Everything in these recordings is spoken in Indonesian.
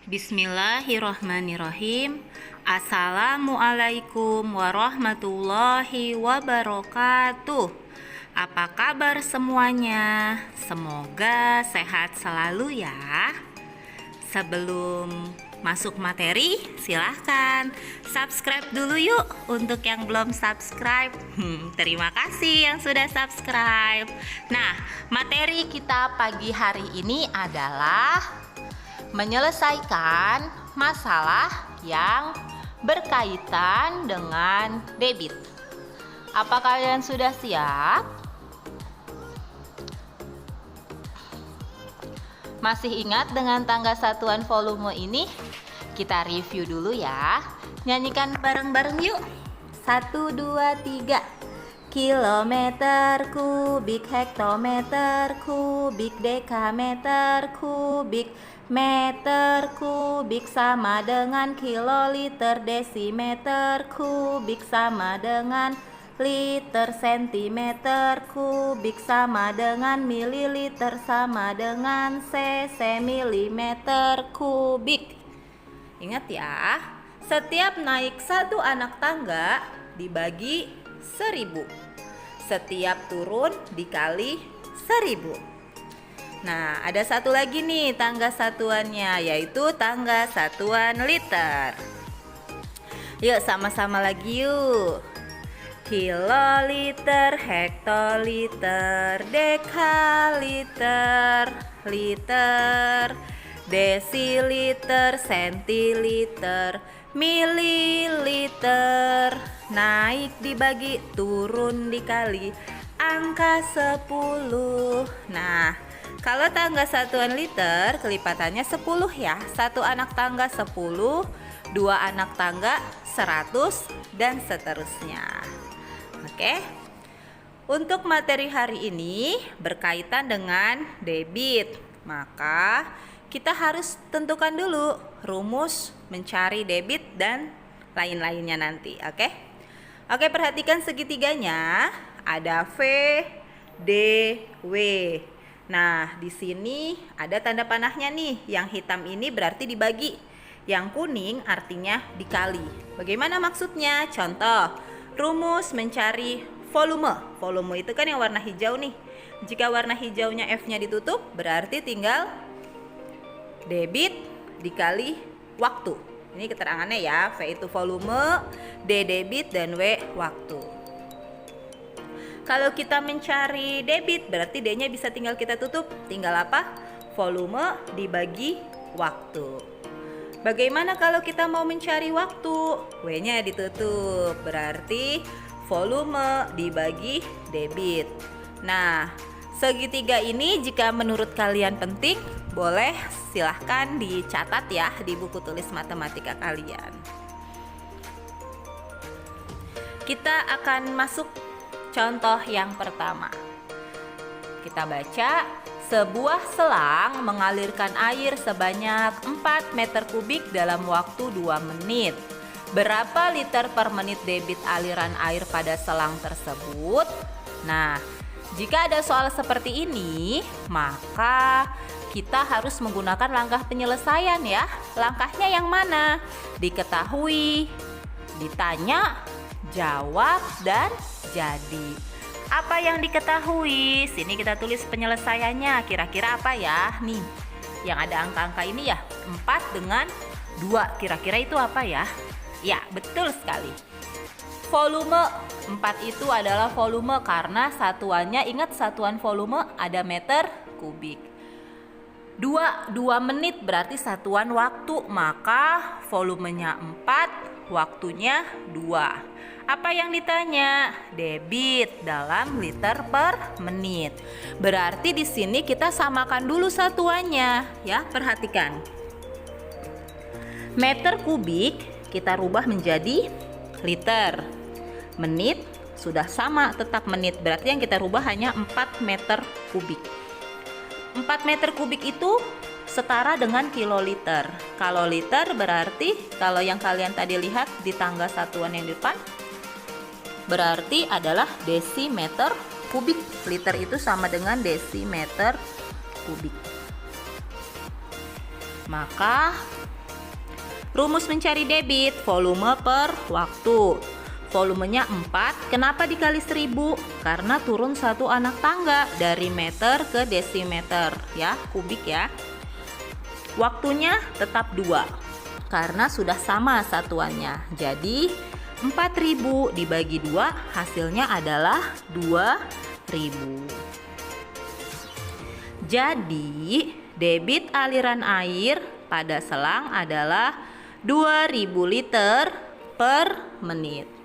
Bismillahirrahmanirrahim. Assalamualaikum warahmatullahi wabarakatuh. Apa kabar semuanya? Semoga sehat selalu ya. Sebelum masuk materi, silahkan subscribe dulu yuk untuk yang belum subscribe. Terima kasih yang sudah subscribe. Nah, materi kita pagi hari ini adalah menyelesaikan masalah yang berkaitan dengan debit. Apa kalian sudah siap? Masih ingat dengan tangga satuan volume ini? Kita review dulu ya. Nyanyikan bareng-bareng yuk. 1, 2, 3. Kilometer kubik, hektometer kubik, dekameter kubik, meter kubik sama dengan kiloliter, desimeter kubik sama dengan liter, sentimeter kubik sama dengan mililiter sama dengan cc, milimeter kubik. Ingat ya, setiap naik satu anak tangga dibagi 1000. Setiap turun dikali 1000. Nah, ada satu lagi nih tangga satuannya, yaitu tangga satuan liter. Yuk sama-sama lagi yuk. Kiloliter, hektoliter, dekaliter, liter, desiliter, sentiliter, mililiter. Naik dibagi, turun dikali, angka 10. Nah, kalau tangga satuan liter kelipatannya 10 ya. Satu anak tangga 10, dua anak tangga 100, dan seterusnya. Oke. Untuk materi hari ini berkaitan dengan debit. Maka kita harus tentukan dulu rumus mencari debit dan lain-lainnya nanti, oke? Oke, perhatikan segitiganya, ada V, D, W. Nah, di sini ada tanda panahnya nih. Yang hitam ini berarti dibagi, yang kuning artinya dikali. Bagaimana maksudnya? Contoh, rumus mencari volume. Volume itu kan yang warna hijau nih. Jika warna hijaunya F-nya ditutup, berarti tinggal debit dikali waktu. Ini keterangannya ya, V itu volume, D debit, dan W waktu. Kalau kita mencari debit, berarti D-nya bisa tinggal kita tutup. Tinggal apa? Volume dibagi waktu. Bagaimana kalau kita mau mencari waktu? W-nya ditutup, berarti volume dibagi debit. Nah, segitiga ini jika menurut kalian penting, boleh silahkan dicatat ya di buku tulis matematika kalian. Kita akan masuk contoh yang pertama. Kita baca, sebuah selang mengalirkan air sebanyak 4 meter kubik dalam waktu 2 menit. Berapa liter per menit debit aliran air pada selang tersebut? Nah, jika ada soal seperti ini, maka kita harus menggunakan langkah penyelesaian ya. Langkahnya yang mana? Diketahui, ditanya, jawab, dan jadi. Apa yang diketahui? Sini kita tulis penyelesaiannya. Kira-kira apa ya? Nih, yang ada angka-angka ini ya. 4 dengan 2. Kira-kira itu apa ya? Ya, betul sekali. Volume 4 itu adalah volume karena satuannya, ingat satuan volume ada meter kubik. 2 menit berarti satuan waktu, maka volumenya 4, waktunya 2. Apa yang ditanya? Debit dalam liter per menit. Berarti di sini kita samakan dulu satuannya ya, perhatikan. Meter kubik kita rubah menjadi liter. Menit sudah sama, tetap menit. Berarti yang kita rubah hanya 4 meter kubik. 4 meter kubik itu setara dengan kiloliter. Kalau liter berarti, kalau yang kalian tadi lihat di tangga satuan yang di depan, berarti adalah desimeter kubik. Liter itu sama dengan desimeter kubik. Maka Rumus mencari debit, volume per waktu. Volumenya 4, kenapa dikali 1000? Karena turun satu anak tangga dari meter ke desimeter ya, kubik ya. Waktunya tetap 2 karena sudah sama satuannya. Jadi 4000 dibagi 2 hasilnya adalah 2000. Jadi debit aliran air pada selang adalah 2000 liter per menit.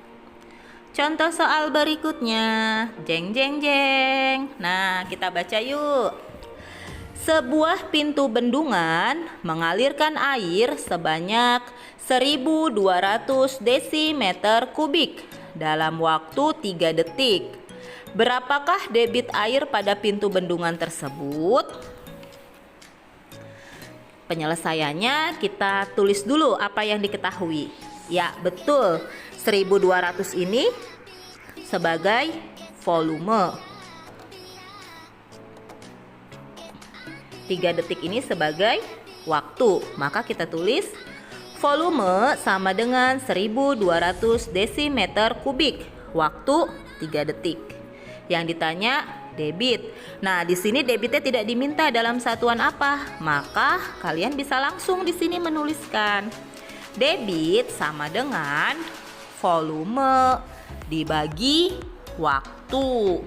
Contoh soal berikutnya, jeng jeng jeng. Nah, kita baca yuk. Sebuah pintu bendungan mengalirkan air sebanyak 1200 desimeter kubik dalam waktu 3 detik. Berapakah debit air pada pintu bendungan tersebut? Penyelesaiannya kita tulis dulu apa yang diketahui. Ya, betul. 1200 ini sebagai volume. 3 detik ini sebagai waktu. Maka kita tulis volume sama dengan 1200 desimeter kubik. Waktu 3 detik. Yang ditanya debit. Nah, di sini debitnya tidak diminta dalam satuan apa. Maka kalian bisa langsung di sini menuliskan debit sama dengan volume dibagi waktu.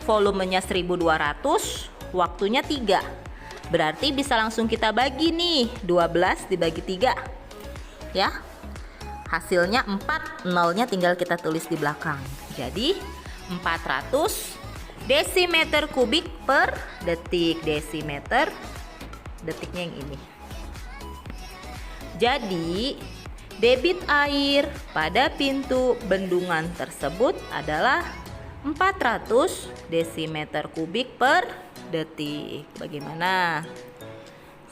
Volumenya 1200, waktunya 3. Berarti bisa langsung kita bagi nih, 12 dibagi 3. Ya. Hasilnya 4, nolnya tinggal kita tulis di belakang. Jadi 400 desimeter kubik per detik. Desimeter, detiknya yang ini. Jadi debit air pada pintu bendungan tersebut adalah 400 desimeter kubik per detik. Bagaimana?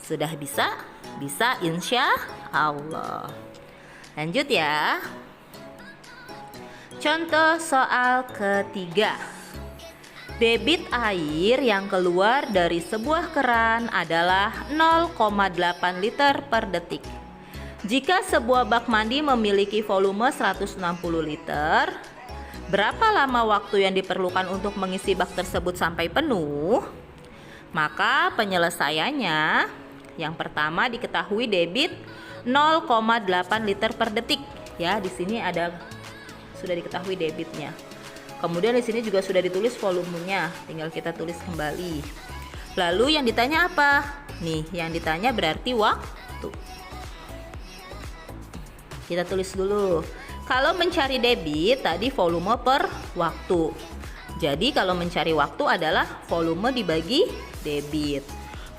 Sudah bisa? Bisa, insya Allah. Lanjut ya. Contoh soal ketiga. Debit air yang keluar dari sebuah keran adalah 0,8 liter per detik. Jika sebuah bak mandi memiliki volume 160 liter, berapa lama waktu yang diperlukan untuk mengisi bak tersebut sampai penuh? Maka penyelesaiannya, yang pertama diketahui debit 0,8 liter per detik. Ya, di sini ada sudah diketahui debitnya. Kemudian di sini juga sudah ditulis volumenya, tinggal kita tulis kembali. Lalu yang ditanya apa? Nih, yang ditanya berarti waktu. Kita tulis dulu. Kalau mencari debit tadi volume per waktu. Jadi kalau mencari waktu adalah volume dibagi debit.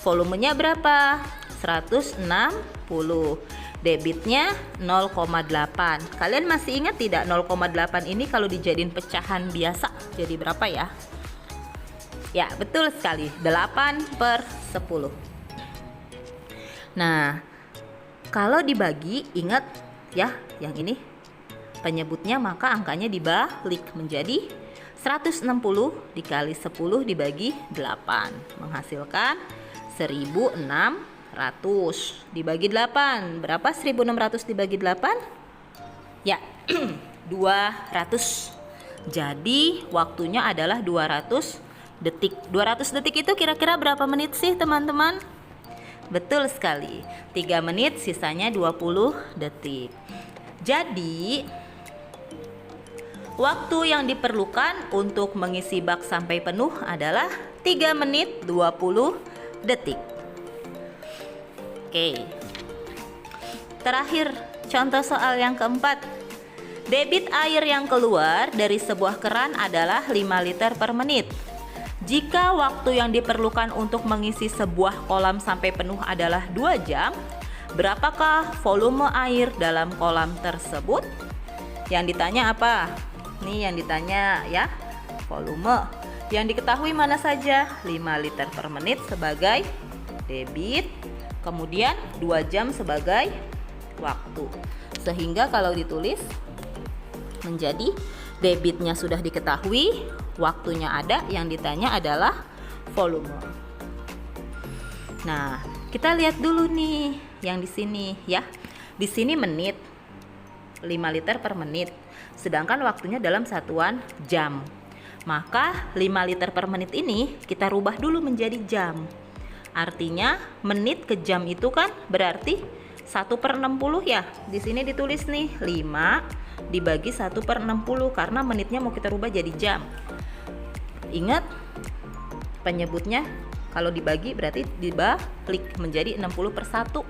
Volumenya berapa? 160. Debitnya 0,8. Kalian masih ingat tidak 0,8 ini kalau dijadiin pecahan biasa jadi berapa ya? Ya, betul sekali. 8/10. Nah, kalau dibagi, ingat ya, yang ini penyebutnya, maka angkanya dibalik menjadi 160 dikali 10 dibagi 8 menghasilkan 1600 dibagi 8. Berapa 1600 dibagi 8? Ya, 200. Jadi waktunya adalah 200 detik. 200 detik itu kira-kira berapa menit sih teman-teman? Betul sekali, 3 menit sisanya 20 detik. Jadi waktu yang diperlukan untuk mengisi bak sampai penuh adalah 3 menit 20 detik. Oke. Terakhir, contoh soal yang keempat. Debit air yang keluar dari sebuah keran adalah 5 liter per menit. Jika waktu yang diperlukan untuk mengisi sebuah kolam sampai penuh adalah 2 jam, berapakah volume air dalam kolam tersebut? Yang ditanya apa? Nih yang ditanya ya, volume. Yang diketahui mana saja? 5 liter per menit sebagai debit, kemudian 2 jam sebagai waktu. Sehingga kalau ditulis menjadi debitnya sudah diketahui, waktunya ada, yang ditanya adalah volume. Nah, kita lihat dulu nih yang di sini ya. Di sini menit, 5 liter per menit. Sedangkan waktunya dalam satuan jam. Maka 5 liter per menit ini kita rubah dulu menjadi jam. Artinya menit ke jam itu kan berarti 1/60 ya. Di sini ditulis nih 5 dibagi 1/60 karena menitnya mau kita rubah jadi jam. Ingat penyebutnya, kalau dibagi berarti dibalik menjadi 60/1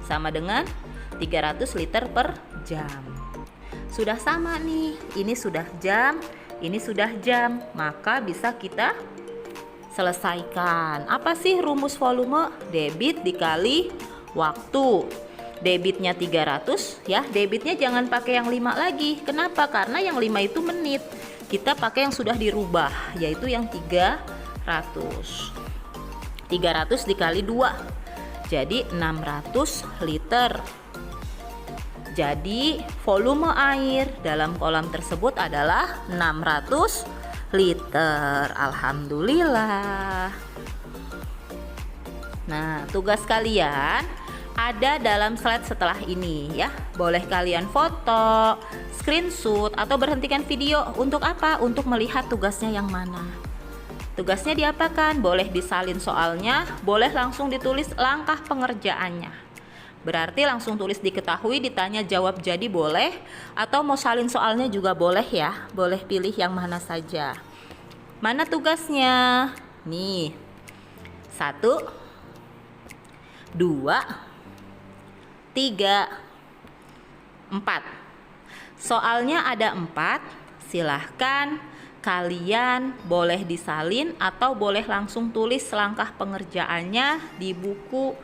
sama dengan 300 liter per jam. Sudah sama nih, ini sudah jam, ini sudah jam, maka bisa kita selesaikan. Apa sih rumus volume? Debit dikali waktu. Debitnya 300 ya, debitnya jangan pakai yang 5 lagi. Kenapa? Karena yang 5 itu menit. Kita pakai yang sudah dirubah, yaitu yang 300. 300 dikali 2. Jadi 600 liter. Jadi volume air dalam kolam tersebut adalah 600 liter. Alhamdulillah. Nah, tugas kalian ada dalam slide setelah ini ya. Boleh kalian foto, screenshot, atau berhentikan video. Untuk apa? Untuk melihat tugasnya yang mana. Tugasnya diapakan? Boleh disalin soalnya, boleh langsung ditulis langkah pengerjaannya. Berarti langsung tulis diketahui, ditanya jawab jadi boleh, atau mau salin soalnya juga boleh ya. Boleh pilih yang mana saja. Mana tugasnya? Nih. 1 2 3 4. Soalnya ada 4. Silahkan kalian boleh disalin atau boleh langsung tulis langkah pengerjaannya di buku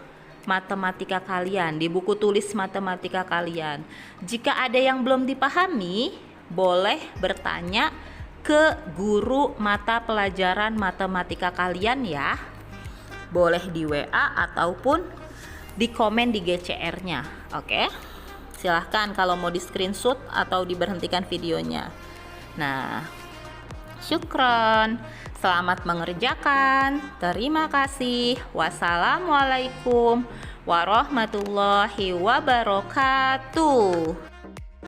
matematika kalian, di buku tulis matematika kalian. Jika ada yang belum dipahami, boleh bertanya ke guru mata pelajaran matematika kalian ya. Boleh di WA ataupun di komen di GCR-nya. Oke? Silahkan kalau mau di screenshot atau diberhentikan videonya. Nah, syukron. Selamat mengerjakan. Terima kasih. Wassalamualaikum warahmatullahi wabarakatuh.